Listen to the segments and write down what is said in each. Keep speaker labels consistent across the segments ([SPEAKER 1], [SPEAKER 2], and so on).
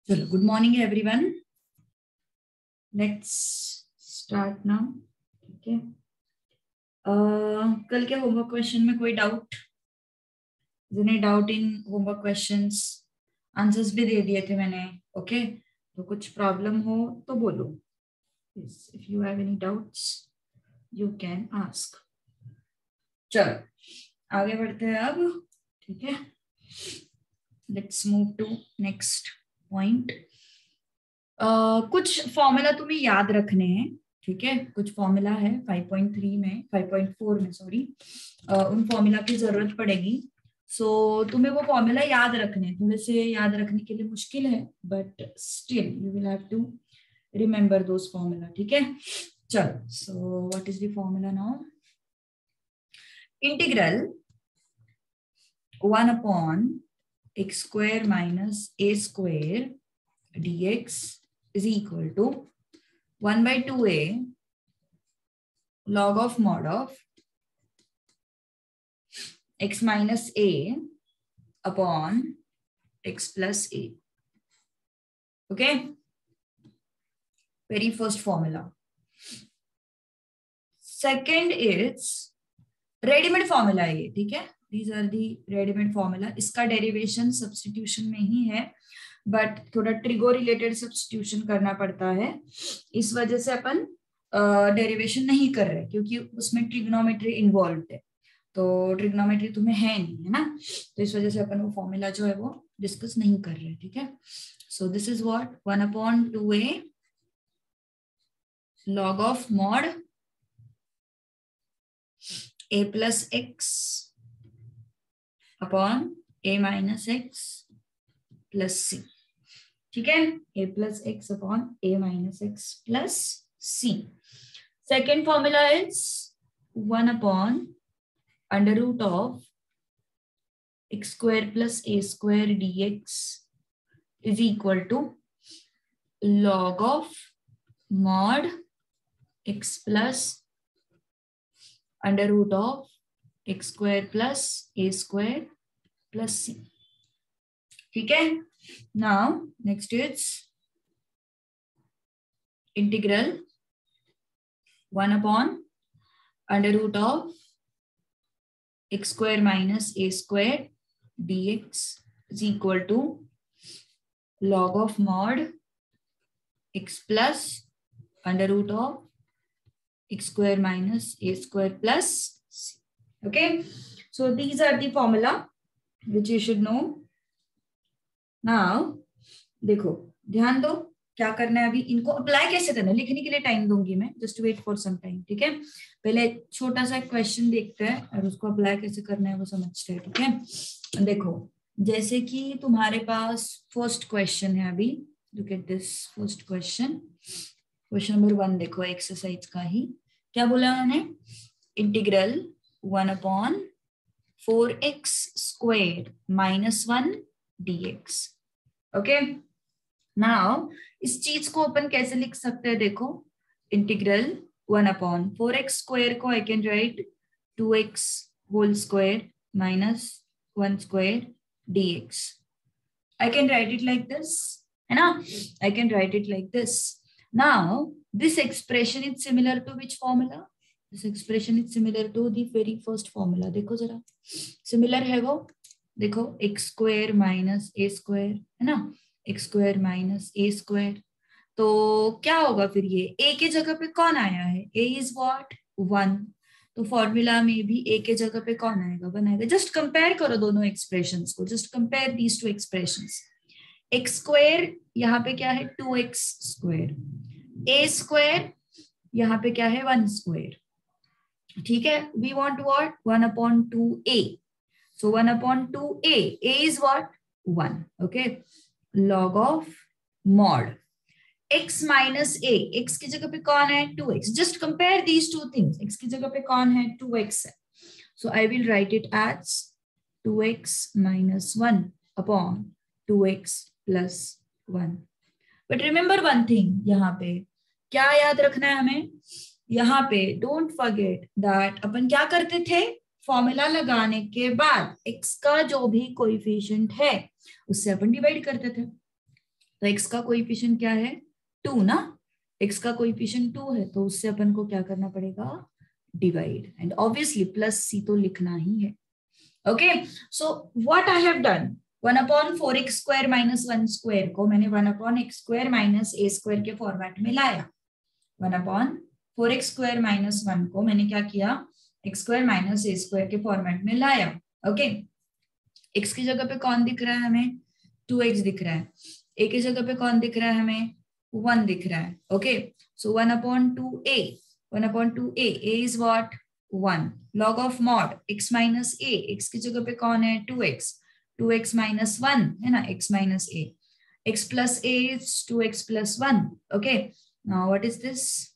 [SPEAKER 1] चलो, good morning everyone. Let's start now. ठीक है। कल के होमवर्क क्वेश्चन में कोई डाउट? जिन्हें doubt in homework questions, answers भी दे दिए थे मैंने। ओके, तो कुछ प्रॉब्लम हो तो बोलो। If you have any doubts you can ask. चलो आगे बढ़ते हैं अब। ठीक है, let's move to next point. कुछ फॉर्मूला तुम्हें याद रखने हैं। ठीक है, कुछ फॉर्मूला है 5.3 में, 5.4 में सॉरी, उन फॉर्मूला की जरूरत पड़ेगी। सो तुम्हें वो फॉर्मूला याद रखने हैं। थोड़े से याद रखने के लिए मुश्किल है, but still you will have to remember those formula. ठीक है, चलो। So what is the formula now? Integral 1 upon x square minus a square dx is equal to 1 by 2a log of mod of x minus a upon x plus a. Okay, very first formula. Second is readymade formula है ये। ठीक है, these are the readymade formula. इसका derivation substitution में ही है, but थोड़ा trigo related substitution करना पड़ता है। इस वजह से अपन डेरिवेशन नहीं कर रहे, क्योंकि उसमें ट्रिग्नोमेट्री इन्वॉल्व है। तो ट्रिग्नोमेट्री तुम्हें है नहीं, है ना, तो इस वजह से अपन वो फॉर्मूला जो है वो डिस्कस नहीं कर रहे। ठीक है, सो this is what 1 upon 2a log of mod a plus x upon a minus x plus c. ठीक है, a plus x upon a minus x plus c. Second formula is 1 upon under root of x square plus a square dx is equal to log of mod x plus under root of x square plus a square plus c. ठीक है, now next is integral 1 upon under root of x square minus a square dx is equal to log of mod x plus under root of x square minus a square plus c. Okay, so these are the formula which you should know. Now देखो, ध्यान दो क्या करना है अभी। इनको apply कैसे करना है लिखने के लिए टाइम दूंगी मैं, just wait for some time. ठीक है, पहले छोटा सा क्वेश्चन देखते हैं और उसको अप्लाई कैसे करना है वो समझते हैं। ठीक है, देखो जैसे कि तुम्हारे पास फर्स्ट क्वेश्चन है अभी। Look at this first question, question number 1। देखो एक्सरसाइज का ही क्या बोला मैंने, integral 1 upon 4x square minus 1 dx। Okay, now इस चीज को अपन कैसे लिख सकते हैं? देखो, इंटीग्रल 1 अपॉन 4x स्क्वायर को I can write 2x whole square minus 1 square dx। I can write it like this, है ना, I can write it like this. Now, this expression is similar to which formula? This expression is similar to the very first formula. देखो जरा, similar है वो। देखो x square minus a square, है ना, x square minus a square। तो क्या होगा फिर? ये a के जगह पे कौन आया है? a is what? 1। तो फॉर्मूला में भी a के जगह पे कौन आएगा? 1 आएगा। जस्ट कंपेयर करो दोनों एक्सप्रेशंस को, just compare these to expressions. X square यहाँ पे क्या है? 2x square. ए स्क्वायर यहाँ पे क्या है? 1 स्क्वायर। ठीक है, we want what? 1 upon 2a। So 1 upon 2a, a is what? 1। Okay, log of mod x minus a, x की जगह पे कौन है? 2x। Just compare these two things. x की जगह पे कौन है? 2x है। So I will write it as 2x minus 1 upon 2x plus 1। But remember one thing, यहाँ पे क्या याद रखना है हमें? यहाँ पे डोंट फॉरगेट दैट अपन क्या करते थे? फॉर्मूला लगाने के बाद x का जो भी कोएफिशिएंट है उससे अपन डिवाइड करते थे। तो x का कोएफिशिएंट क्या है 2 ना, x का कोएफिशिएंट 2 है तो उससे अपन को क्या करना पड़ेगा divide, and obviously plus c तो लिखना ही है। Okay, so what I have done, 1/4x square minus 1 square को मैंने 1/x square minus a square के फॉर्मेट में लाया। 1/4x स्क्वायर माइनस 1 को मैंने क्या किया x square minus a square के फॉर्मेट में लाया। ओके, x की जगह पे कौन दिख रहा है हमें 2x दिख रहा है, a की जगह पे कौन दिख रहा है हमें 1 दिख रहा है। Okay, so 1/2a, 1/2a, a is what 1, log of mod x minus a, x की जगह पे कौन है 2x, 2x minus 1 है ना, x minus a, x plus a is 2x plus 1. Okay, now what is this,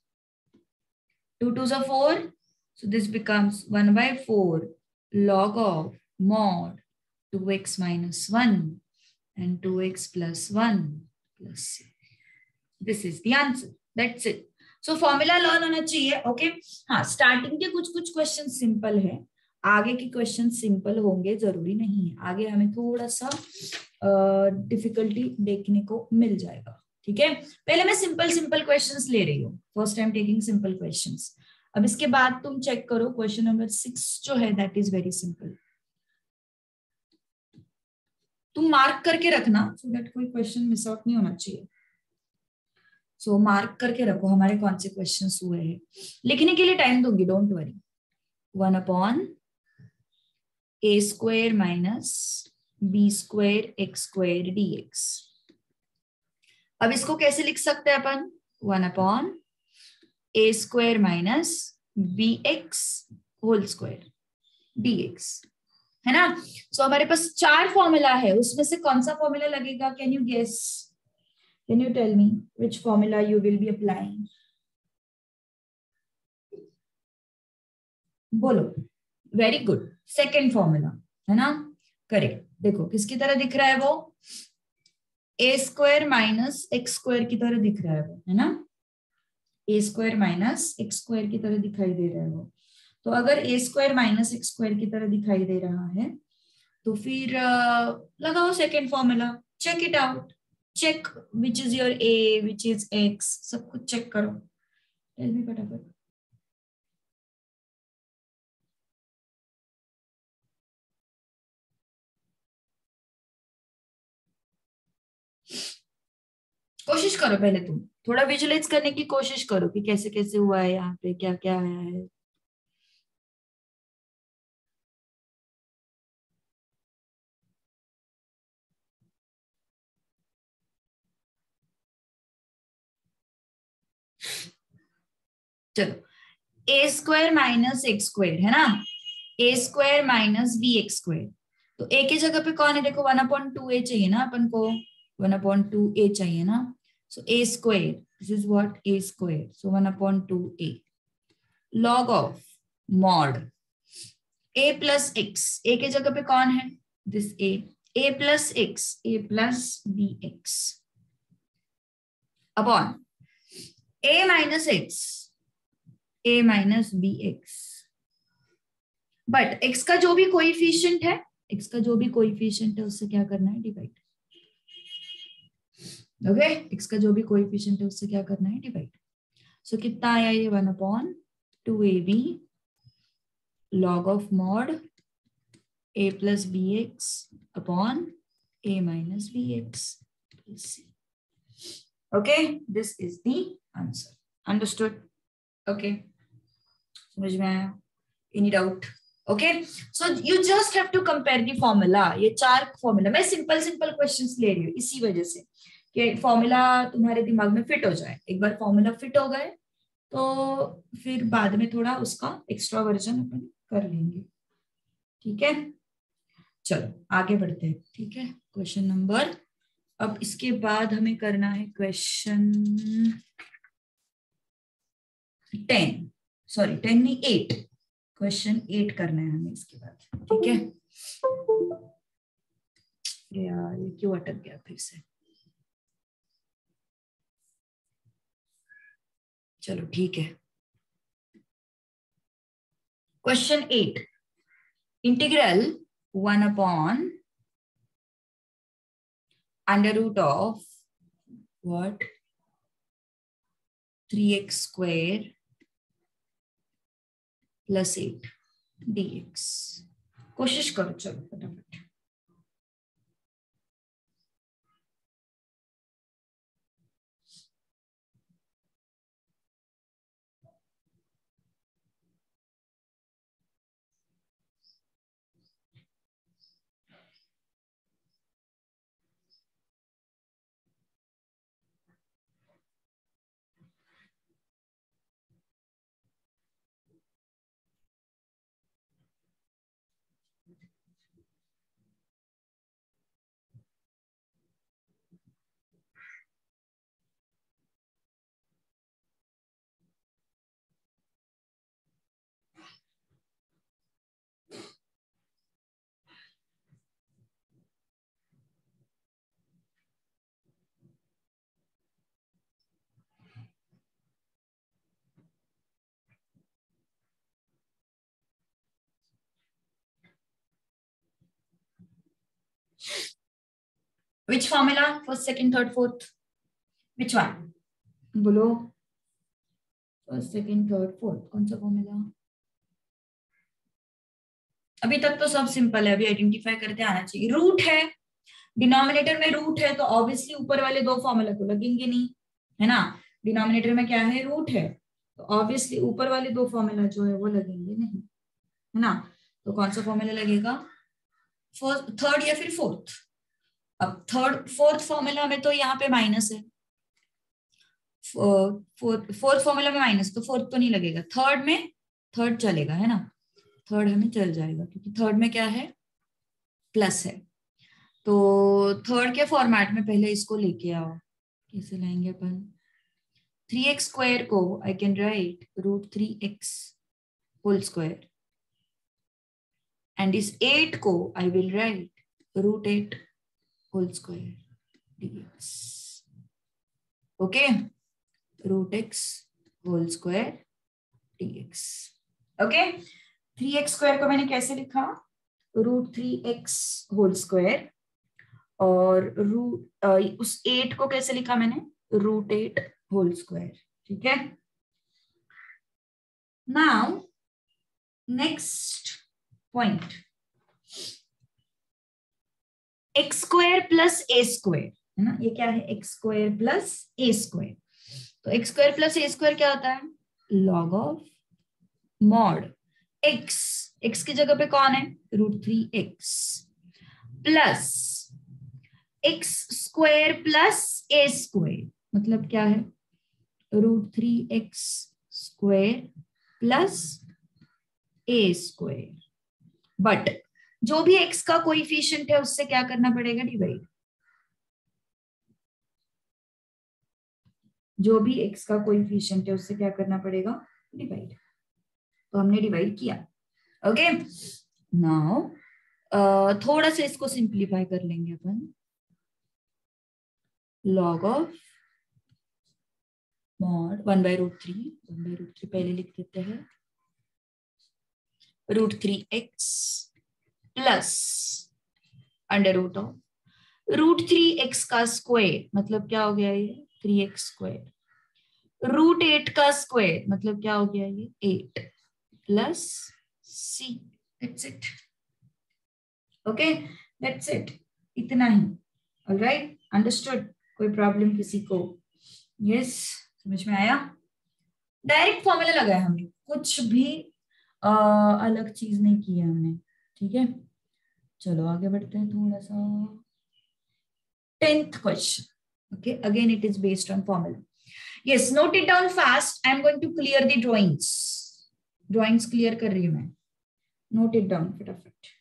[SPEAKER 1] 2 2s are 4, so this becomes 1/4 log of mod 2x minus 1 and 2x plus 1 plus c. This is the answer. That's it. So formula learn होना चाहिए। Okay, हाँ starting के कुछ कुछ question simple है, आगे के question simple होंगे जरूरी नहीं है, आगे हमें थोड़ा सा डिफिकल्टी देखने को मिल जाएगा। ठीक है, पहले मैं सिंपल सिंपल क्वेश्चंस ले रही हूँ, first time taking simple questions. अब इसके बाद तुम चेक करो क्वेश्चन नंबर 6 जो है दैट इज वेरी सिंपल, तुम मार्क करके रखना सो दैट कोई क्वेश्चन मिस आउट नहीं होना चाहिए। सो मार्क करके रखो हमारे कौन से क्वेश्चंस हुए हैं, लिखने के लिए टाइम दूंगी, don't worry. 1/a square minus b square x square dx। अब इसको कैसे लिख सकते हैं अपन, 1/a square minus bx whole square dx, है ना। सो हमारे पास 4 फॉर्मूला है, उसमें से कौन सा फॉर्मूला लगेगा, can you guess, can you tell me which formula you will be applying, बोलो। वेरी गुड, सेकेंड फॉर्मूला है ना, करेक्ट। देखो किसकी तरह दिख रहा है वो, a square minus x square की तरह दिख रहा है वो, है ना, a square minus x square की तरह दिखाई दे रहा है वो। तो अगर a square minus x square की तरह दिखाई दे रहा है तो फिर लगाओ second formula, check it out, check which is your a, which is x, सब कुछ चेक करो, टेल मी फटाफट। कोशिश करो, पहले तुम थोड़ा विजुअलाइज करने की कोशिश करो कि कैसे कैसे हुआ है, यहाँ पे क्या क्या आया है। चलो, a square minus x square है ना, a square minus b x square, तो a की जगह पे कौन है, देखो 1/2a चाहिए ना अपन को, 1/2a चाहिए ना, so a square, this is what a square, so 1/2a log of mod a plus x, a की जगह पे कौन है this a plus x, a plus b x upon a minus x, a minus b x, but x का जो भी coefficient है, x का जो भी कोएफिशिएंट है उससे क्या करना है डिवाइड। ओके, x का जो भी कोएफिशिएंट है उससे क्या करना है डिवाइड। सो कितना आया ये 1/2ab log of mod a plus b x upon a minus b x plus c। Okay, this is the answer, understood. Okay, समझ में आया, any doubt. Okay, so you just have to compare the formula, ये 4 formula, मैं simple simple questions ले रही हूँ इसी वजह से कि फॉर्मूला तुम्हारे दिमाग में फिट हो जाए। एक बार फॉर्मूला फिट हो गए तो फिर बाद में थोड़ा उसका एक्स्ट्रा वर्जन अपन कर लेंगे। ठीक है, चलो आगे बढ़ते हैं। ठीक है, क्वेश्चन नंबर, अब इसके बाद हमें करना है क्वेश्चन 10, सॉरी 10 नहीं 8, क्वेश्चन 8 करना है हमें इसके बाद। ठीक है, यार ये क्यों अटक गया फिर से, चलो ठीक है। Question 8, integral 1/√(x² what 3x square plus 8 dx। कोशिश करो, चलो फटाफट। Which formula? First, second, third, fourth. Which one? बोलो। फर्स्ट, सेकंड, थर्ड, फोर्थ, कौन सा फॉर्मूला? अभी तक तो सब सिंपल है, अभी आइडेंटिफाई करते आना चाहिए। रूट है, डिनोमिनेटर में रूट है, तो ऑब्वियसली ऊपर वाले दो फॉर्मूला तो लगेंगे नहीं, है ना। डिनोमिनेटर में क्या है? रूट है, तो ऑब्वियसली ऊपर वाले दो फॉर्मूला जो है वो लगेंगे नहीं, है ना। तो कौन सा फॉर्मूला लगेगा? थर्ड या फिर फोर्थ? अब थर्ड फोर्थ फॉर्मूला में तो यहाँ पे माइनस है, फोर्थ फॉर्मूला में माइनस, तो फोर्थ तो नहीं लगेगा। थर्ड में, थर्ड चलेगा, है ना, थर्ड हमें चल जाएगा, क्योंकि थर्ड में क्या है? प्लस है। तो थर्ड के फॉर्मेट में पहले इसको लेके आओ। कैसे लाएंगे अपन? 3x स्क्वायर को I can write √3x whole square, and इस 8 को I will write √8 whole square dx। Okay, √x whole square dx। Okay, 3x square को मैंने कैसे लिखा? √3x होल स्क्वायर, और उस 8 को कैसे लिखा मैंने? √8 होल स्क्वायर। ठीक है, now next point, x square plus a square, है ना। ये क्या है? X square plus a square. तो x square plus a square क्या होता है? Log of mod x, x की जगह पे कौन है? √3x plus x square plus a square, मतलब क्या है? √3x square plus a square. But जो भी x का कोएफिशिएंट है उससे क्या करना पड़ेगा? डिवाइड। जो भी x का कोएफिशिएंट है उससे क्या करना पड़ेगा? डिवाइड। तो हमने डिवाइड किया। ओके, नाउ थोड़ा सा इसको सिंप्लीफाई कर लेंगे अपन। लॉग ऑफ मॉड 1/√3 पहले लिख देते हैं, √3x plus under root of √3x का स्क्वायर, मतलब क्या हो गया? ये 3x स्क्वायर, √8 का स्क्वायर, मतलब क्या हो गया? ये 8 plus c। That's it. Okay, that's it, इतना ही। Alright, understood? कोई प्रॉब्लम किसी को? यस, समझ में आया? डायरेक्ट फॉर्मूला लगाया हमने, कुछ भी अलग चीज नहीं की है हमने। ठीक है, चलो आगे बढ़ते हैं थोड़ा सा। 10th question. Okay, again it is based on formula. Yes, note it down fast. I am going to clear the drawings. Drawings clear कर रही हूँ मैं. Note it down फटाफट.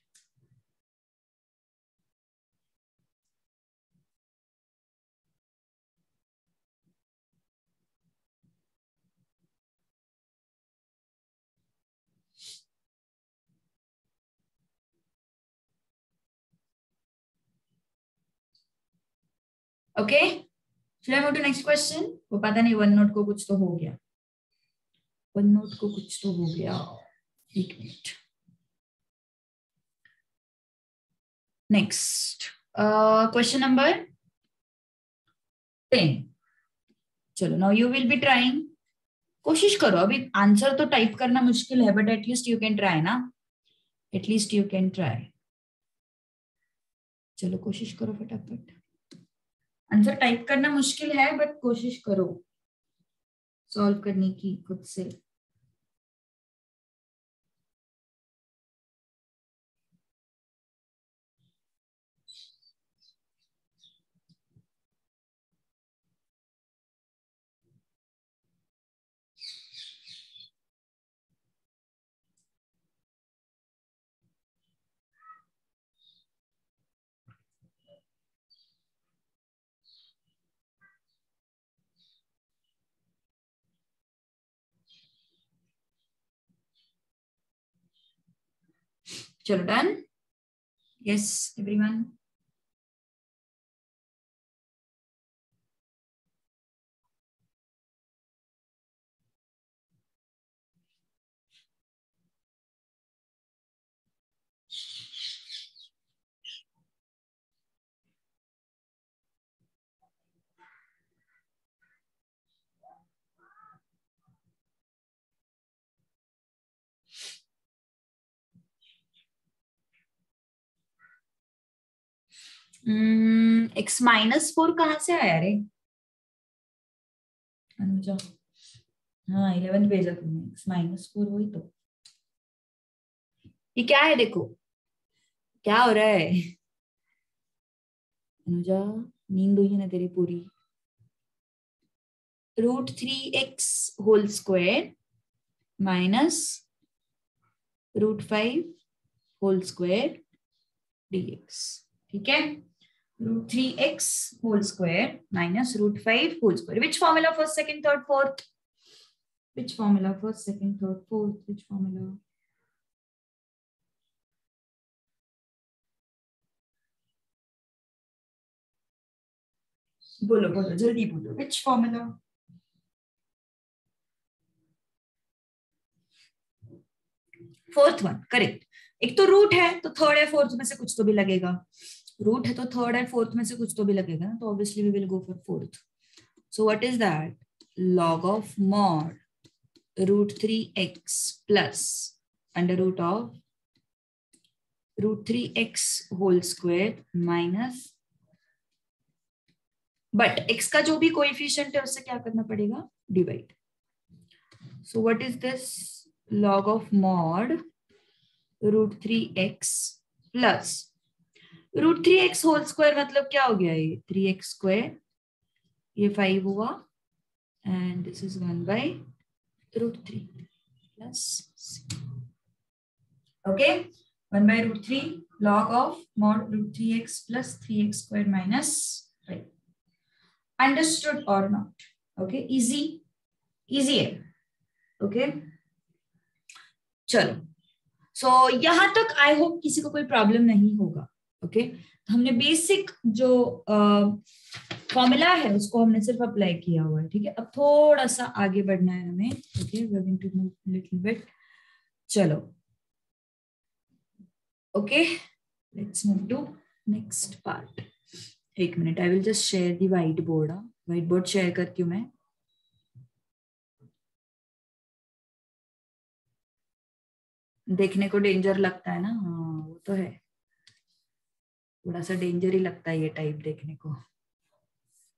[SPEAKER 1] Okay, should I move to next question? वो पता नहीं one note को कुछ तो हो गया. वन नोट को कुछ तो हो गया. एक मिनट. Next, question number 10. चलो now you will be trying, कोशिश करो, अभी आंसर तो टाइप करना मुश्किल है but at least you can try ना, एटलीस्ट यू कैन ट्राई। चलो कोशिश करो फटाफट, आंसर टाइप करना मुश्किल है बट कोशिश करो सॉल्व करने की खुद से। चलो डन, यस एवरीवन। x-4 कहाँ से आया रे अनुजा? हाँ 11 भेजा तुमने, x-4 वही तो। ये क्या है देखो, क्या हो रहा है अनुजा, नींद हुई है ना तेरी पूरी। √3x whole square minus √5 whole square dx, ठीक है। √3x whole square minus √5 whole square, which formula first second third fourth, which formula first second third fourth, which formula? बोलो बोलो जल्दी बोलो, which formula? Fourth one correct. एक तो root है तो थर्ड है फोर्थ में से कुछ तो भी लगेगा, रूट है तो थर्ड है फोर्थ में से कुछ तो भी लगेगा ना, तो obviously we will go for fourth. So what is that, log of mod √3x plus under root of √3x whole square minus, but x का जो भी कोएफिशिएंट है उससे क्या करना पड़ेगा, divide. So what is this, log of mod √3x plus √3x whole square मतलब क्या हो गया, ये 3x स्क्वायर, ये 5 हुआ and this is 1/√3 plus, okay 1/√3 log of mod √3x plus 3x square minus 5। Understood और नॉट? ओके इजी, इजी है, okay चलो। सो यहां तक आई होप किसी को कोई प्रॉब्लम नहीं होगा, ओके हमने बेसिक जो फॉर्मूला है उसको हमने सिर्फ अप्लाई किया हुआ है, ठीक है। अब थोड़ा सा आगे बढ़ना है हमें, okay we are going to move little bit, चलो okay let's move to next part. एक minute, I will just share the whiteboard, whiteboard share करती हूँ मैं। देखने को डेंजर लगता है ना, हाँ वो तो है, थोड़ा सा डेंजर ही लगता है ये टाइप देखने को,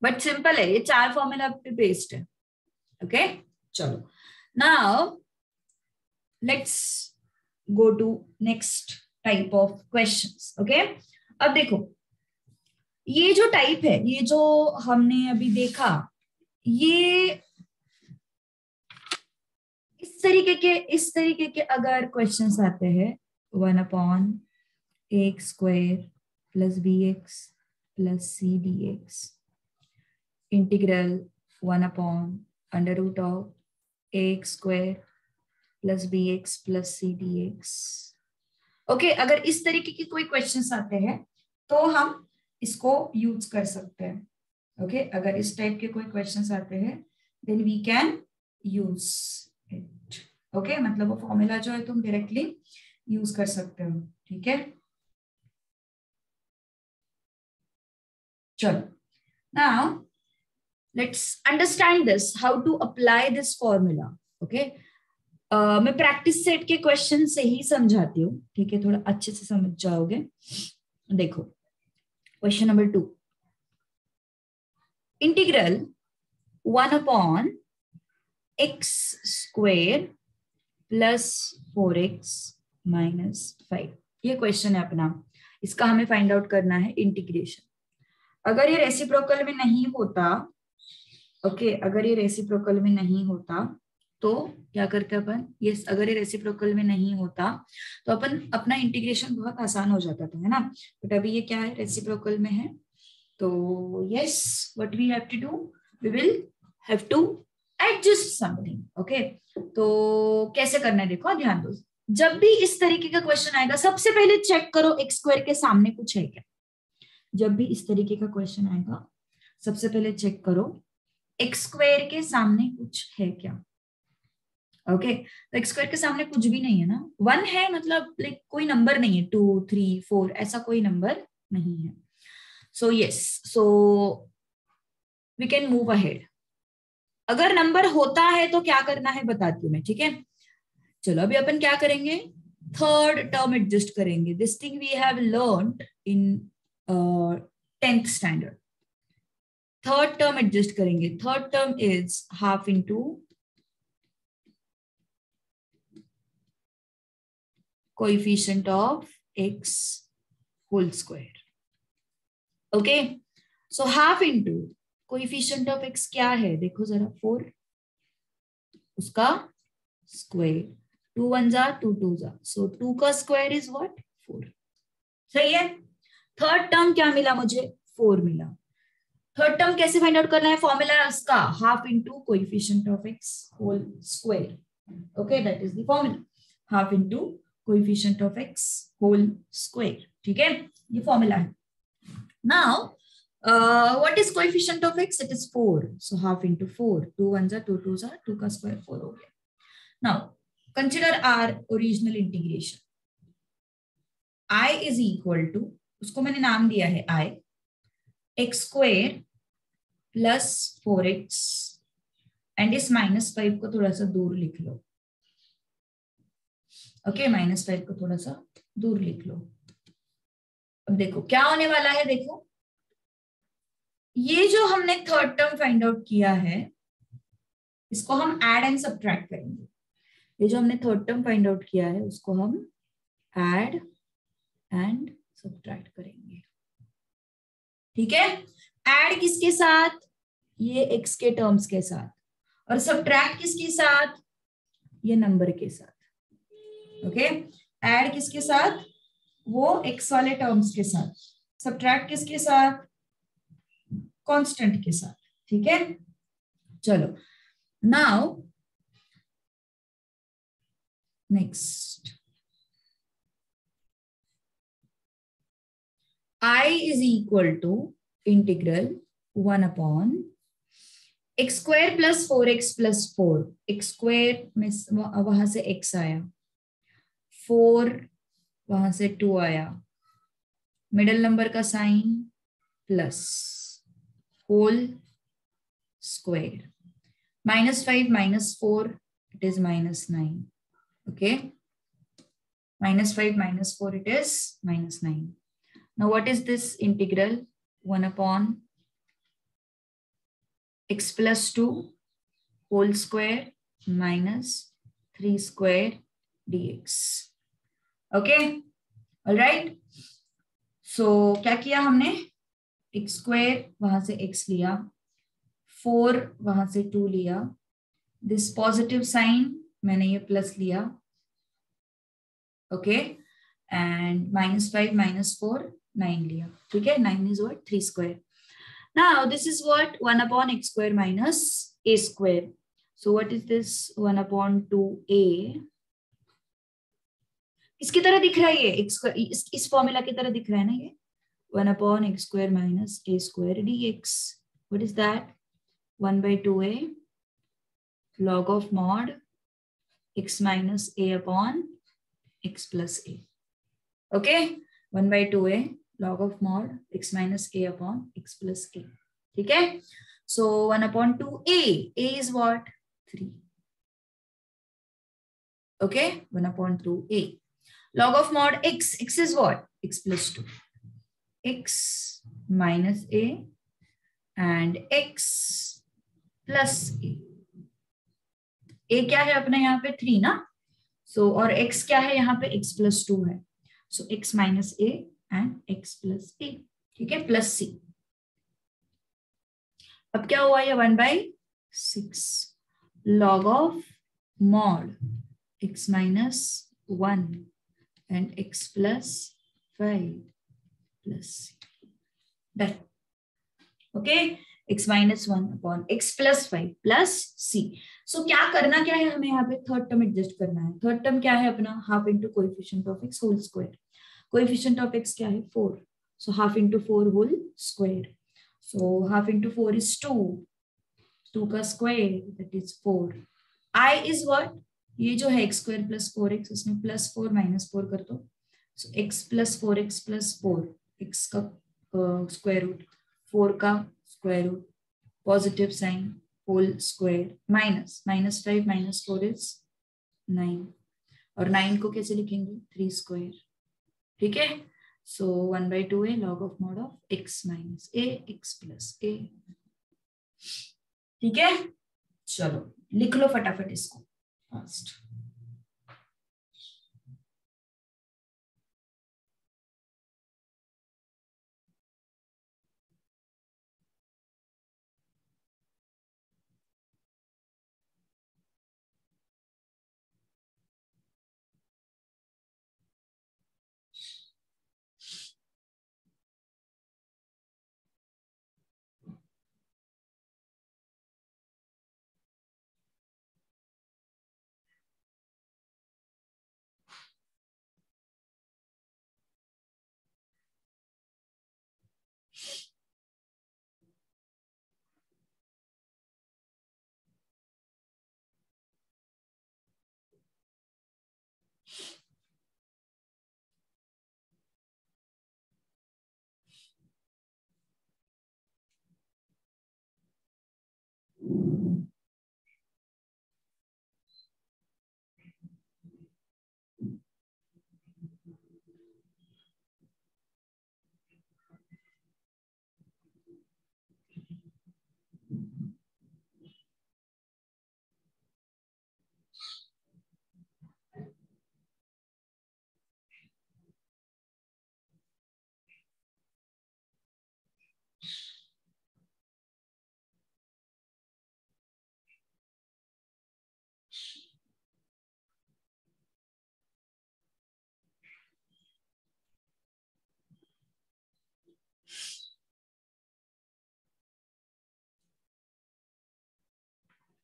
[SPEAKER 1] बट सिंपल है, ये 4 फॉर्मूला पे बेस्ड है, ओके चलो now let's go to next type of questions, okay. अब देखो ये जो टाइप है, ये जो हमने अभी देखा, ये इस तरीके के अगर क्वेश्चंस आते हैं, 1/(a² + bx + c dx integral 1/√(ax² + bx + c dx, okay अगर इस तरीके के कोई क्वेश्चंस आते हैं तो हम इसको यूज कर सकते हैं, ओके अगर इस टाइप के कोई क्वेश्चंस आते हैं then we can use it, okay मतलब वो फॉर्मूला जो है तुम डायरेक्टली यूज कर सकते हो, ठीक है। चलो now let's understand this, how to apply this formula. Okay, मैं प्रैक्टिस सेट के क्वेश्चन से ही समझाती हूँ, ठीक है, थोड़ा अच्छे से समझ जाओगे. देखो question number 2, integral 1/x² plus 4x minus 5, ये क्वेश्चन है अपना. इसका हमें फाइंड आउट करना है इंटीग्रेशन. अगर ये रेसिप्रोकल में नहीं होता, ओके, अगर ये रेसिप्रोकल में नहीं होता तो क्या करते अपन, ये अगर ये रेसिप्रोकल में नहीं होता तो अपन अपना इंटीग्रेशन बहुत आसान हो जाता था, है ना. बट अभी ये क्या है, रेसिप्रोकल में है. तो yes, what we have to do, we will have to adjust something. Okay, तो कैसे करना है देखो, ध्यान दो. जब भी इस तरीके का क्वेश्चन आएगा, सबसे पहले चेक करो x² के सामने कुछ है क्या. जब भी इस तरीके का क्वेश्चन आएगा, सबसे पहले चेक करो x² के सामने कुछ है क्या. ओके, तो x² के सामने कुछ भी नहीं है ना. 1 है, मतलब लाइक कोई नंबर नहीं है. 2, 3, 4 ऐसा कोई नंबर नहीं है. So yes, so we can move ahead. अगर नंबर होता है तो क्या करना है बताती हूँ मैं, ठीक है. चलो अभी अपन क्या करेंगे, थर्ड टर्म एडजस्ट करेंगे. This thing we have learned in 10th standard. Third term adjust करेंगे. Third term is half into coefficient of x whole square. Okay, so half into coefficient of x क्या है, देखो जरा, 4, उसका square. 2 1 जा 2 2 जा, सो 2 का स्क्वायर इज व्हाट, 4. सही है. थर्ड टर्म क्या मिला मुझे, 4 मिला. थर्ड टर्म कैसे फाइंड आउट करना है, फॉर्मूला उसका half into coefficient of x whole square. Okay, that is the formula, half into coefficient of x whole square. ठीक है, ये फॉर्मूला है. Now what is coefficient of x, it is 4, so half into 4. 2 1 जा 2 2 जा, 2 का square 4 हो गया. Now consider our original integration. I is equal to, उसको मैंने नाम दिया है I, x² plus 4x, and इस -5 को थोड़ा सा दूर लिख लो. ओके, -5 को थोड़ा सा दूर लिख लो. अब देखो क्या होने वाला है. देखो ये जो हमने थर्ड टर्म फाइंड आउट किया है, इसको हम ऐड एंड सब्ट्रैक्ट करेंगे. ये जो हमने थर्ड टर्म फाइंड आउट किया है, उसको हम ऐड एंड सब्ट्रैक्ट करेंगे. ठीक है, ऐड किसके साथ, ये x के टर्म्स के साथ, और सब्ट्रैक्ट किसके साथ, ये नंबर के साथ. ओके, ऐड किसके साथ, वो x वाले टर्म्स के साथ. सब्ट्रैक्ट किसके साथ, कांस्टेंट के साथ. ठीक है, चलो now next. I is equal to integral 1/x² plus 4x plus 4. x² में वहां से x आया, 4 वहां से 2 आया, मिडिल नंबर का sign plus whole square. -5 -4, it is -9. Okay, -5 -4, it is -9. Now what is this integral, 1/x plus 2 whole square minus 3 square dx. Okay, all right. So क्या किया हमने, x² वहां से x लिया, 4 वहां से 2 लिया, दिस पॉजिटिव साइन मैंने ये प्लस लिया. ओके, एंड -5 -4 9 लिया. ठीक है, 9 is what, 3 square. Now this is what, 1/x² minus a². So what is this, 1/2a. इसकी तरह दिख रहा है ये x², इस फॉर्मूला की तरह दिख रहा है ना ये, 1/x² minus a² dx. What is that, 1/2a log of mod x minus a upon x plus a. Okay, 1/2a log of mod x minus a upon x plus a. ठीक है. So 1/2a. A is what? 3. Okay, 1/2a. Log of mod x. X is what? X plus 2. X minus a and x plus a. a क्या है अपना यहाँ पे 3 ना. So और x क्या है यहाँ पे? x plus 2 है. So x minus a and x plus a. ठीक है, प्लस c. अब क्या हुआ ये 1/6 log of mod x minus 1 and x plus 5 plus c. Done. Okay, x minus 1 upon x plus 5 plus c. So क्या करना क्या है हमें यहाँ पे? थर्ड टर्म एडजस्ट करना है. थर्ड टर्म क्या है अपना? Half into coefficient of x whole square. Coefficient of x क्या है? 4. So half into 4 whole square. So half into 4 is 2. 2 का square that is 4. I is what? ये जो है x square plus 4x, उसमें plus 4 minus 4 कर दो. So x plus 4x plus 4. x का स्क्वायर रूट, 4 का square root, positive sign, whole square, minus 5 minus 4 is 9. और 9 को कैसे लिखेंगे? 3 स्क्वायर. ठीक है. So 1/2a log of mod of x minus a x plus a. ठीक है, चलो लिख लो फटाफट इसको फास्ट.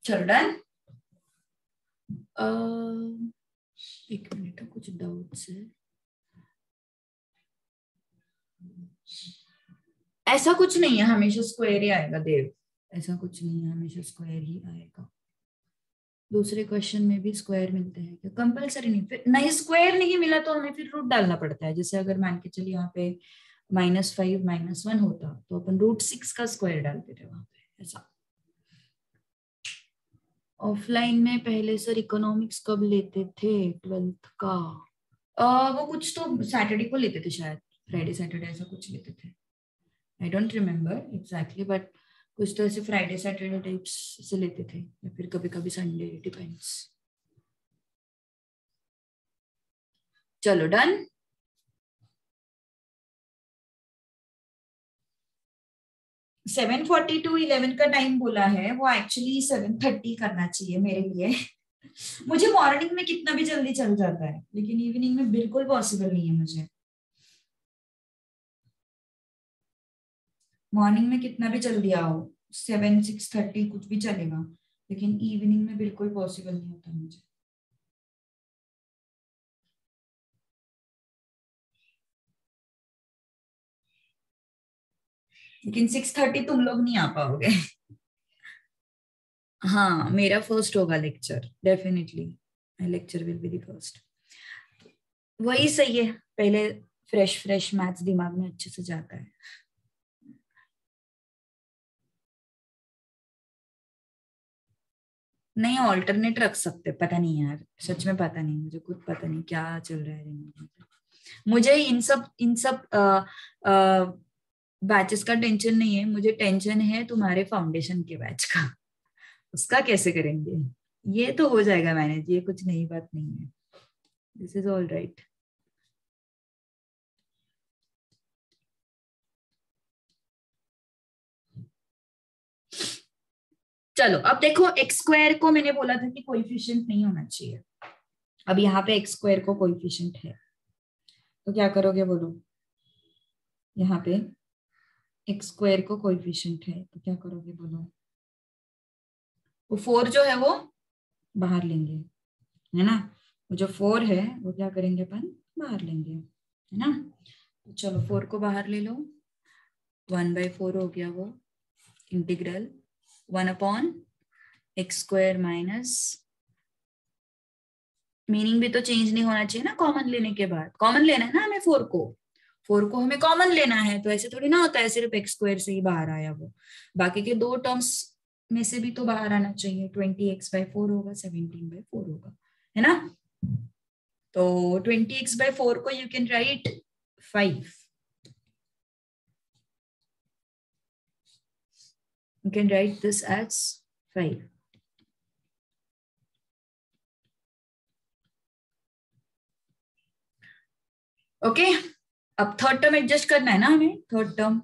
[SPEAKER 1] चलो डन. एक मिनट, कुछ डाउट्स है. ऐसा कुछ नहीं है हमेशा स्क्वायर ही आएगा देव. ऐसा कुछ नहीं है, हमेशा स्क्वायर ही आएगा. दूसरे क्वेश्चन में भी स्क्वायर मिलते हैं क्या? कंपलसरी नहीं. फिर नहीं, स्क्वायर नहीं मिला तो हमें फिर रूट डालना पड़ता है. जैसे अगर मान के चलिए यहाँ पे -5 -1 होता तो अपन √6 का स्क्वायर डालते थे वहां पे. ऐसा. ऑफलाइन में पहले सर इकोनॉमिक्स कब लेते थे? 12th का. वो कुछ तो सैटरडे को लेते थे शायद, फ्राइडे सैटरडे ऐसा कुछ लेते थे. I don't remember exactly, but कुछ तो ऐसे फ्राइडे सैटरडे टाइप्स से लेते थे, या फिर कभी कभी संडे, डिपेंड्स. चलो डन. सेवन 42 11 का टाइम बोला है, वो एक्चुअली 7:30 करना चाहिए मेरे लिए. मुझे मॉर्निंग में कितना भी जल्दी चल जाता है, लेकिन इवनिंग में बिल्कुल पॉसिबल नहीं है मुझे. मॉर्निंग में कितना भी जल्दी आओ, 7 6:30 कुछ भी चलेगा, लेकिन इवनिंग में बिल्कुल पॉसिबल नहीं होता मुझे. लेकिन 6:30 तुम लोग नहीं आ पाओगे. हाँ, मेरा फर्स्ट होगा lecture definitely. My lecture will be the first. वही सही है, पहले फ्रेश मैथ्स दिमाग में अच्छे से जाता है. नहीं ऑल्टरनेट रख सकते, पता नहीं यार, सच में पता नहीं, मुझे खुद पता नहीं क्या चल रहा है। मुझे इन सब बैचेस का टेंशन नहीं है, मुझे टेंशन है तुम्हारे फाउंडेशन के बैच का। उसका कैसे करेंगे? ये तो हो जाएगा मैनेज, ये कुछ नई बात नहीं है, दिस इज ऑल राइट। चलो अब देखो, एक्स स्क्वायर को मैंने बोला था कि कोएफिशिएंट नहीं होना चाहिए, अब यहाँ पे एक्स स्क्वायर को कोएफिशिएंट है, तो क्या करोगे बोलो? यहाँ पे एक्स स्क्वायर को कोएफिशिएंट है तो क्या करोगे बोलो? वो 4 जो है वो बाहर लेंगे, है ना? वो जो 4 है वो क्या करेंगे अपन? बाहर लेंगे, है ना? तो चलो 4 को बाहर ले लो, 1/4 हो गया वो, इंटीग्रल 1/x² माइनस, मीनिंग भी तो चेंज नहीं होना चाहिए ना कॉमन लेने के बाद, कॉमन लेना है ना हमें 4 को हमें कॉमन लेना है, तो ऐसे थोड़ी ना होता है सिर्फ x² से ही बाहर आया वो, बाकी के दो टर्म्स में से भी तो बाहर आना चाहिए, 20x/4 होगा, 17/4 होगा, है ना? तो 20x/4 को you can write 5, you can write this as 5. Okay, अब थर्ड टर्म एडजस्ट करना है ना हमें, थर्ड टर्म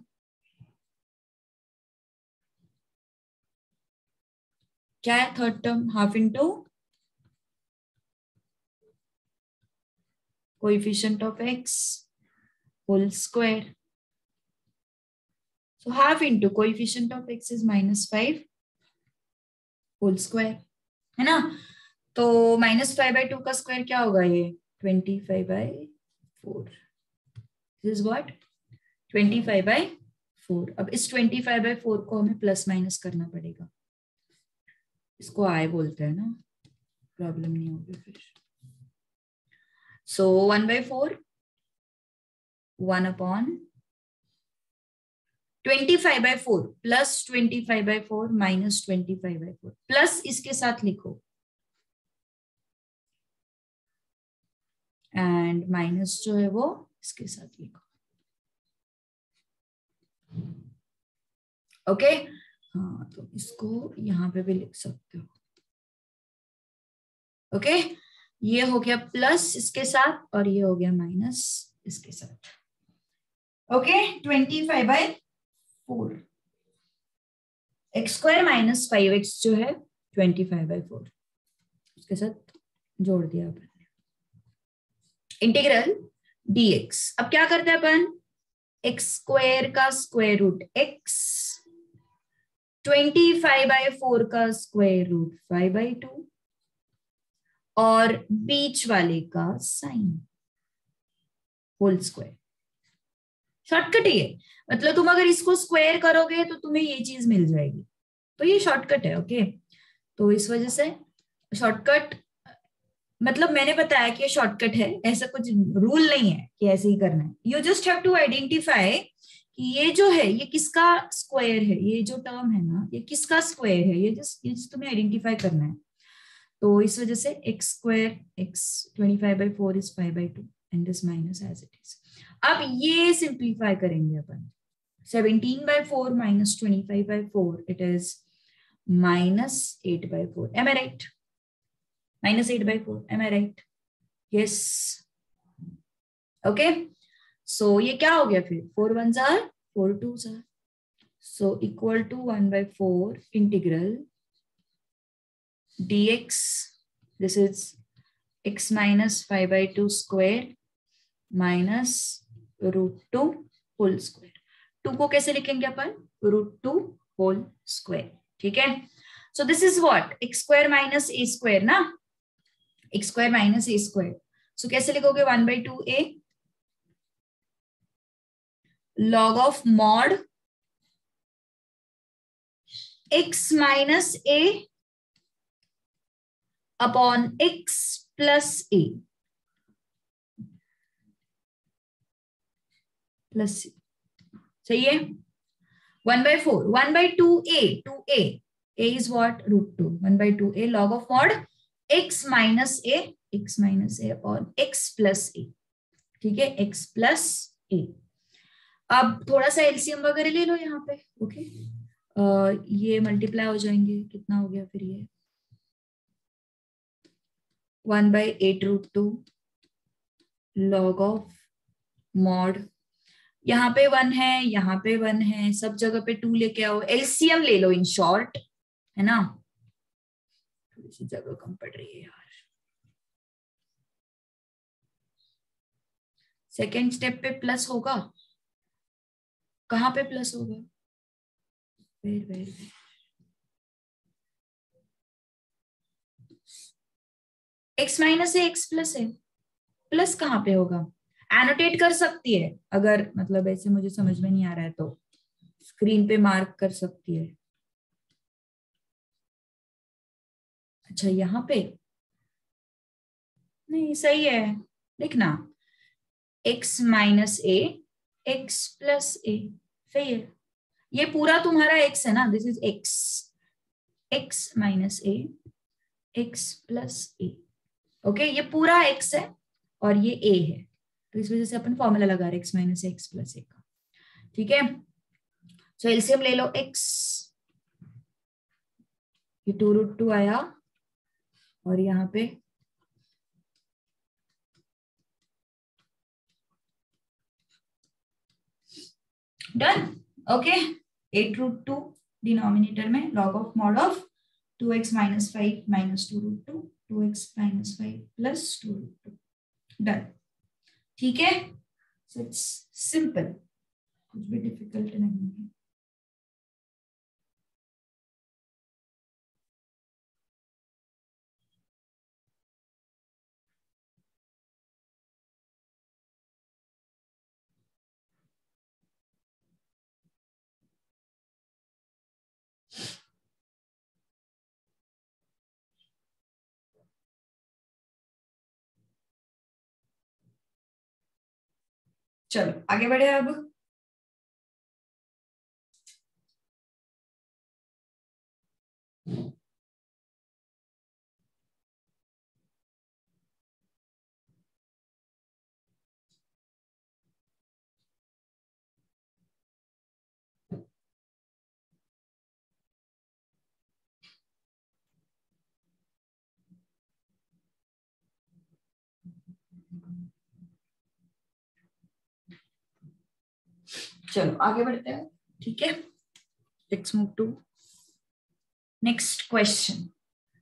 [SPEAKER 1] क्या है? Third term half into coefficient of x whole square, so half into coefficient of x is -5 whole square, है ना? तो -5/2 का स्क्वायर क्या होगा? ये 25/4, दिस इज व्हाट 25/4। अब इस 25/4 को हमें प्लस माइनस करना पड़ेगा, इसको आई बोलते हैं ना, प्रॉब्लम नहीं होगी फिर। सो 1/4 1/25/4 प्लस 25/4 माइनस 25/4 प्लस इसके साथ लिखो एंड माइनस जो है वो इसके साथ लिखो, ओके? हाँ तो इसको यहाँ पे भी लिख सकते हो, ओके? ये हो गया प्लस इसके साथ और ये हो गया माइनस इसके साथ, ओके? 25/4 x² माइनस 5x जो है 25/4 उसके साथ जोड़ दिया अपन, इंटीग्रल dx। अब क्या करते हैं अपन? x² का स्क्वायर रूट x, 25/4 का स्क्वायर रूट 5/2 और बीच वाले का साइन होल स्क्वायर। शॉर्टकट है ये, मतलब तुम अगर इसको स्क्वायर करोगे तो तुम्हें ये चीज मिल जाएगी, तो ये शॉर्टकट है, ओके? तो इस वजह से शॉर्टकट, मतलब मैंने बताया कि ये शॉर्टकट है, ऐसा कुछ रूल नहीं है कि ऐसे ही करना है, you just have to identify कि ये जो है ये किसका स्क्वायर है, ये जो टर्म है ना ये किसका स्क्वायर है, ये जस्ट तुम्हें आइडेंटिफाई करना है। तो इस वजह से x² x 25/4 is 5/2 and this minus as it is. अब ये सिंप्लीफाई करेंगे अपन, 17/4 minus 25/4 it is -8/4, am I right? -8/4, am I right? Yes. Okay. So ये क्या हो गया फिर? 4 1s are 4 2s are, so equal to 1/4 integral dx, this is x minus 5/2 square minus √2 whole square। 2 को कैसे लिखेंगे अपन? √2 whole square, ठीक है? So this is what x² minus a² ना, x² minus a², so कैसे लिखोगे? 1/2a log of mod x minus a upon x plus a plus, सही है? 1/4 1/2a 2a a is what? √2, 1/2 a log of mod x minus a और x plus a. ठीक है, x plus a. अब थोड़ा सा एलसीएम वगैरह ले लो यहाँ पे. ओके, ये मल्टीप्लाई हो जाएंगे. कितना हो गया फिर ये? 1/8√2 log of mod. यहाँ पे 1 है, यहाँ पे 1 है, सब जगह पे 2 लेके आओ. एलसीएम ले लो इन शॉर्ट, है ना. थोड़ी सी जगह कम पड़ रही है यार. सेकेंड स्टेप पे प्लस होगा. कहाँ पे प्लस होगा? वेर x माइनस है, x प्लस है. प्लस कहाँ पे होगा? एनोटेट कर सकती है अगर मतलब ऐसे मुझे समझ में नहीं आ रहा है तो स्क्रीन पे मार्क कर सकती है. अच्छा, यहाँ पे नहीं सही है. लिखना x माइनस ए, x प्लस ए. सही है. ये पूरा तुम्हारा x है ना. This is x minus A, x plus A. Okay, ये पूरा x है और ये a है, तो इस वजह से अपन फॉर्मूला लगा रहे x माइनस एक्स प्लस ए का. ठीक है, सो एलसीएम ले लो x. ये 2√2 आया और यहाँ पे डन. ओके, 8√2 डिनोमिनेटर में log of mod of 2x minus 5 minus 2√2, 2x minus 5 plus 2√2. Done. ठीक है, सो इट्स सिंपल, कुछ भी डिफिकल्ट नहीं है. चलो आगे बढ़े अब. चलो आगे बढ़ते हैं. ठीक है, let's move to next question.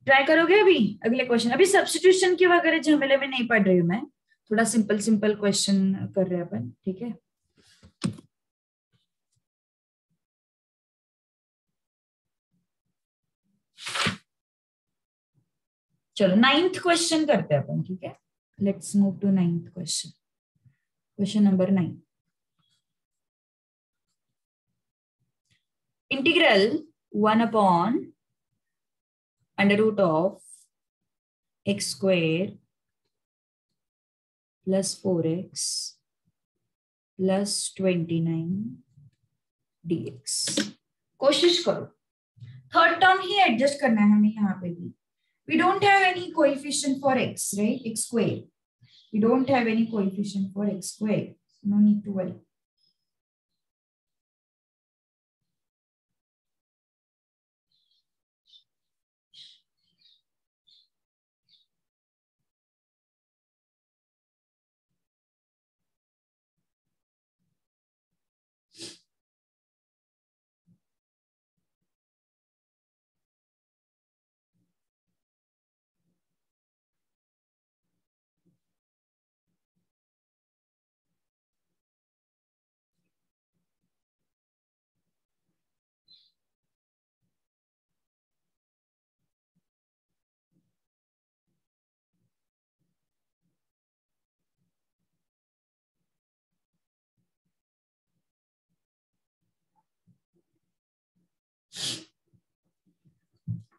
[SPEAKER 1] Try करोगे अभी अगले क्वेश्चन? अभी सब्स्टिट्यूशन की वगैरह झमेले में नहीं पढ़ रही हूँ मैं. थोड़ा सिंपल सिंपल क्वेश्चन कर रहे हैं अपन. ठीक है, चलो 9th क्वेश्चन करते हैं अपन. ठीक है, let's move to 9th question. Question number 9. Integral 1/√of x square plus 4x plus 29 dx. कोशिश करो, थर्ड टर्म ही एडजस्ट करना है हमें यहाँ पे भी. We don't have any coefficient for x, right? X square. We don't have any coefficient for x square. No need to worry.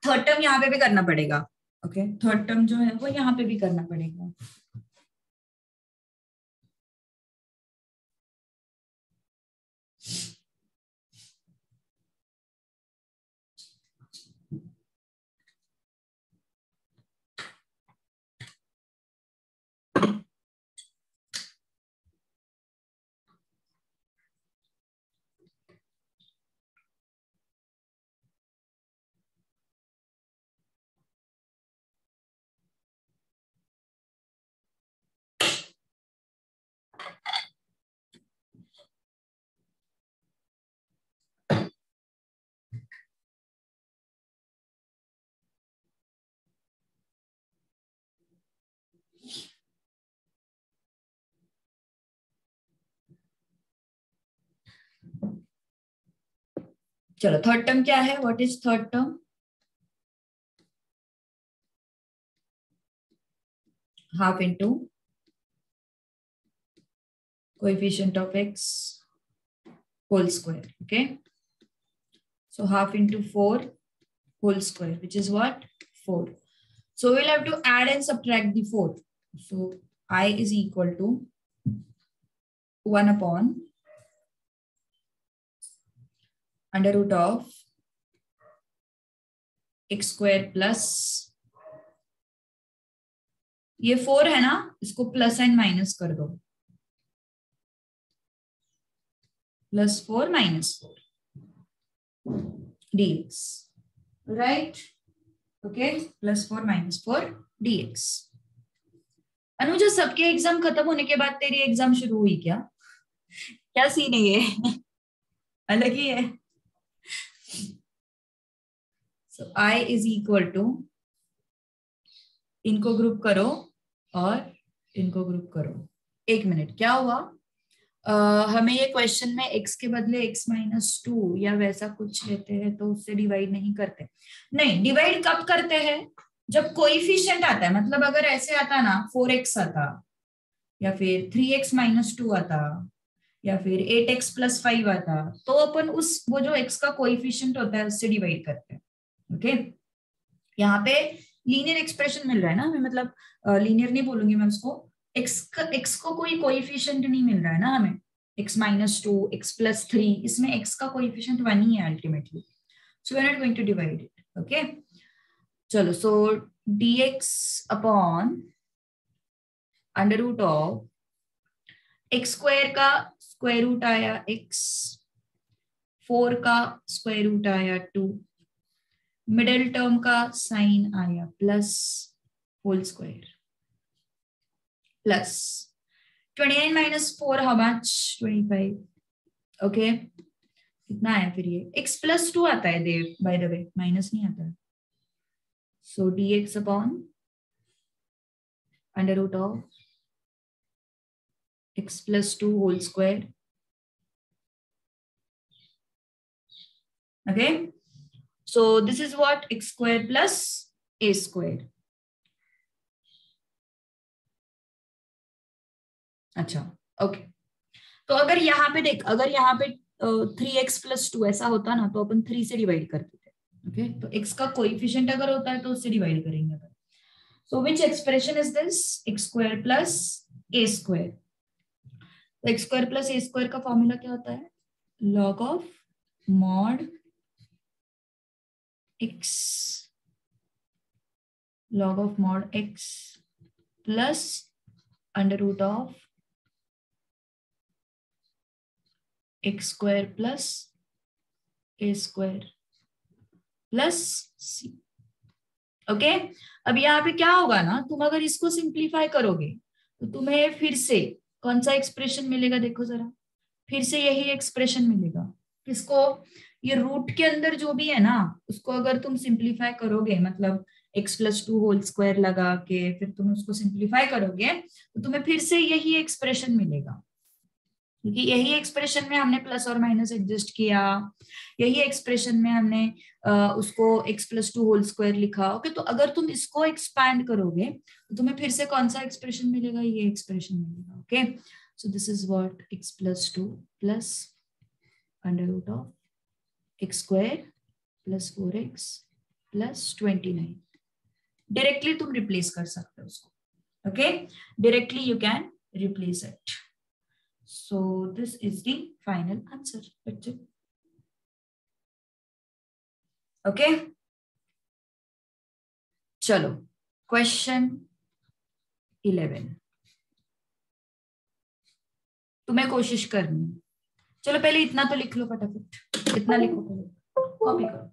[SPEAKER 1] Third term यहाँ पे भी करना पड़ेगा. ओके, थर्ड टर्म जो है वो यहाँ पे भी करना पड़ेगा. चलो थर्ड टर्म क्या है, what is third term? Half into coefficient of x whole square. Okay, so half into 4 whole square, which is what? 4. So we'll have to add and subtract the 4. So I is equal to 1 upon under root of x square plus, ये 4 है ना, इसको plus and minus कर दो, +4 -4 dx, right? Okay, +4 -4 dx. Anuja, सबके exam खत्म होने के बाद तेरी एग्जाम शुरू हुई क्या? क्या सीन है ये? अलग ही है. So I is equal to, इनको ग्रुप करो और इनको ग्रुप करो. एक मिनट, क्या हुआ? हमें ये क्वेश्चन में x के बदले x -2 या वैसा कुछ लेते हैं तो उससे डिवाइड नहीं करते. नहीं, डिवाइड कब करते हैं? जब कोएफिशिएंट आता है. मतलब अगर ऐसे आता ना 4x आता, या फिर 3x -2 आता, या फिर 8x + 5 आता, तो अपन उस वो जो x का कोएफिशिएंट होता है उससे डिवाइड करते हैं. ओके, यहाँ पे लीनियर एक्सप्रेशन मिल रहा है ना हमें, मतलब लीनियर नहीं बोलूंगी मैं उसको, x को कोई कोएफिशिएंट नहीं मिल रहा है ना हमें, x -2, x + 3, इसमें x का कोएफिशिएंट 1 ही है ultimately. So we are not going to divide it. Okay, चलो, so dx upon under root of x square का स्क्वायर रूट आया x, 4 का स्क्वायर रूट आया 2, मिडिल टर्म का साइन आया plus whole square, plus 29 - 4 how much? 25. Okay, कितना आया फिर ये? x + 2 आता है देव, बाय द वे, माइनस नहीं आता है. So dx upon under root of x + 2 whole square. Okay, so this is what? x square plus a square. अच्छा, ओके. तो अगर यहाँ पे देख, अगर यहाँ पे 3x + 2 ऐसा होता ना तो अपन 3 से डिवाइड करते थे. ओके, तो x का कोएफिशिएंट अगर होता है तो उससे डिवाइड करेंगे. So which expression is this? x square plus a square. तो x square plus a square का फॉर्मूला क्या होता है? log of mod x, log of mod x plus under root of x square plus a square plus c. Okay, अब यहाँ पे क्या होगा ना, तुम अगर इसको सिंप्लीफाई करोगे तो तुम्हें फिर से कौन सा एक्सप्रेशन मिलेगा? देखो जरा, फिर से यही एक्सप्रेशन मिलेगा. किसको? ये रूट के अंदर जो भी है ना उसको अगर तुम सिंप्लीफाई करोगे, मतलब x + 2 होल स्क्वायर लगा के फिर तुम उसको सिंप्लीफाई करोगे तो तुम्हें फिर से यही एक्सप्रेशन मिलेगा. क्योंकि यही एक्सप्रेशन में हमने प्लस और माइनस एडजस्ट किया, यही एक्सप्रेशन में हमने उसको x + 2 होल स्क्वायर लिखा. ओके, तो अगर तुम इसको एक्सपैंड करोगे तो तुम्हें फिर से कौन सा एक्सप्रेशन मिलेगा? ये एक्सप्रेशन मिलेगा. Okay, so this is what? x + 2 plus under root of x square plus 4x plus 29. Directly तुम रिप्लेस कर सकते हो उसको. Okay, directly you can replace it. So this is the final answer. That's it. Okay. चलो, question 11. तुम्हें कोशिश करनी है. चलो पहले इतना तो लिख लो फटाफट. इतना लिखो पहले, कॉपी करो.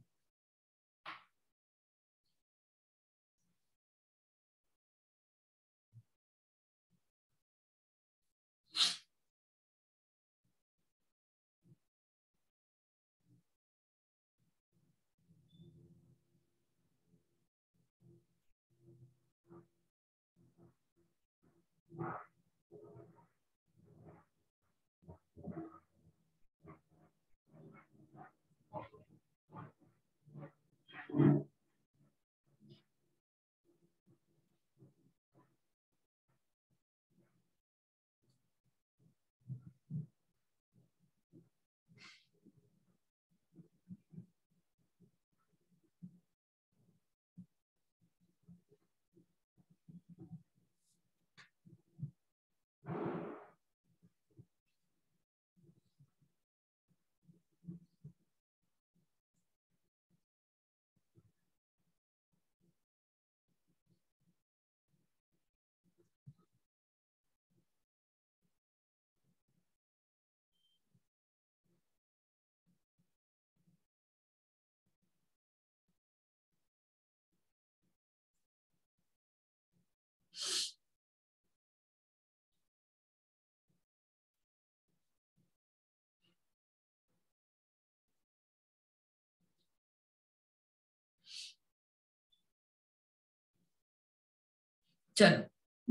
[SPEAKER 1] चलो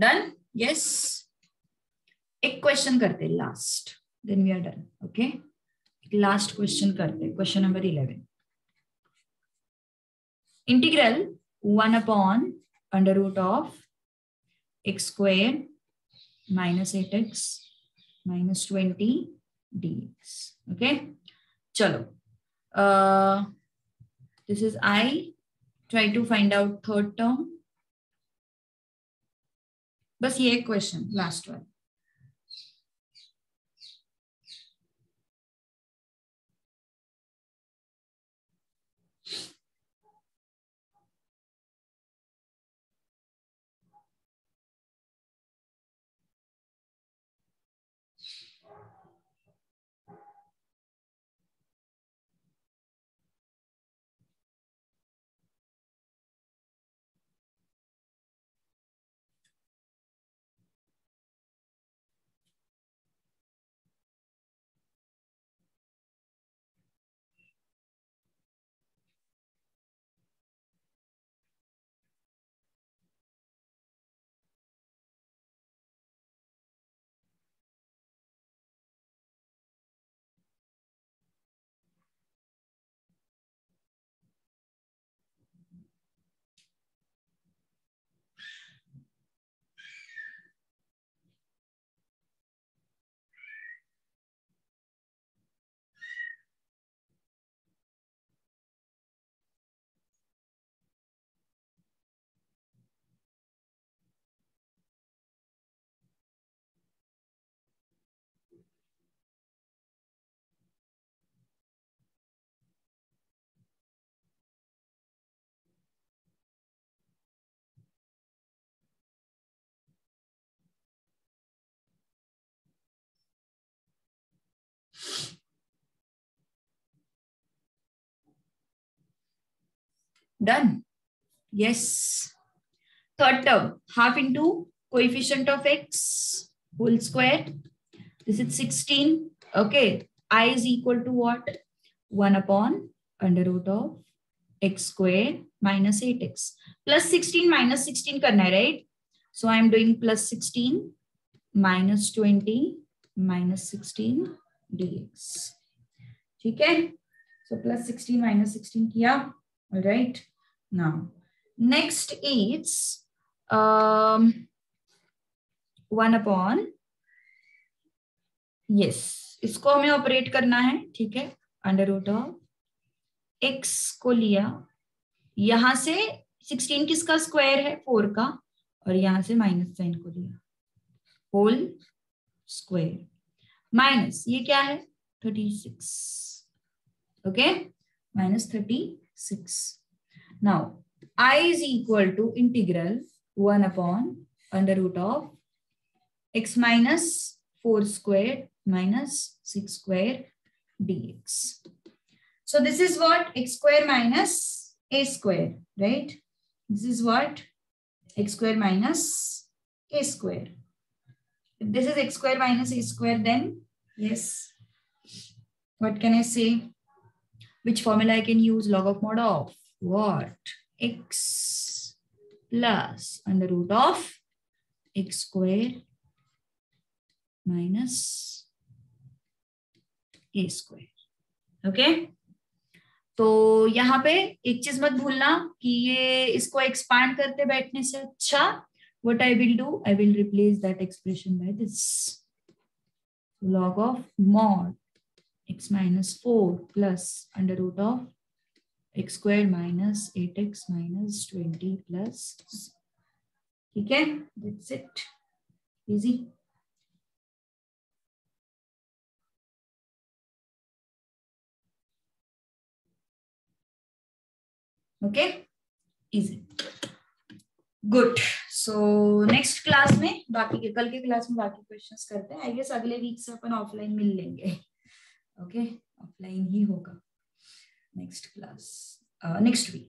[SPEAKER 1] डन. यस, एक क्वेश्चन करते last, then we are done. Okay, last question करते, question number 11. Integral 1/√of x square minus 8x minus 20 dx. Okay, चलो, this is I. Try to find out third term. बस ये question last one. Done. Yes. Third term, half into coefficient of x whole square. This is 16. Okay. I is equal to what? 1/√of x square minus 8x. Plus 16 minus 16 करना है, right? So I am doing plus 16 minus 20 minus 16 dx. ठीक है? So plus 16 minus 16 किया. All right. Now, next is 1/, yes, इसको हमें operate करना है. ठीक है, √of x को लिया, यहां से 16 किसका स्क्वायर है? 4 का, और यहां से माइनस साइन को लिया, होल स्क्वायर माइनस ये क्या है? 36. Okay, minus 36. Now I is equal to integral 1/√of x minus 4 square minus 6 square dx. So this is what? X square minus a square, right? This is what? X square minus a square. If this is x square minus a square, then yes, what can I say? Which formula I can use? Log of mod of what? X plus √of x square minus a square. Okay, तो यहाँ पे एक चीज मत भूलना कि ये इसको एक्सपांड करते बैठने से अच्छा what I will do, I will replace that expression by this log of mod x minus 4 plus √of x square minus 8x minus 20 plus. ठीक है, that's it. Easy. Okay, easy. Good. So next class में बाकी के, कल के class में बाकी questions करते हैं. आई गेस अगले वीक से अपन ऑफलाइन मिल लेंगे. ओके, ऑफलाइन ही होगा नेक्स्ट क्लास, नेक्स्ट वीक.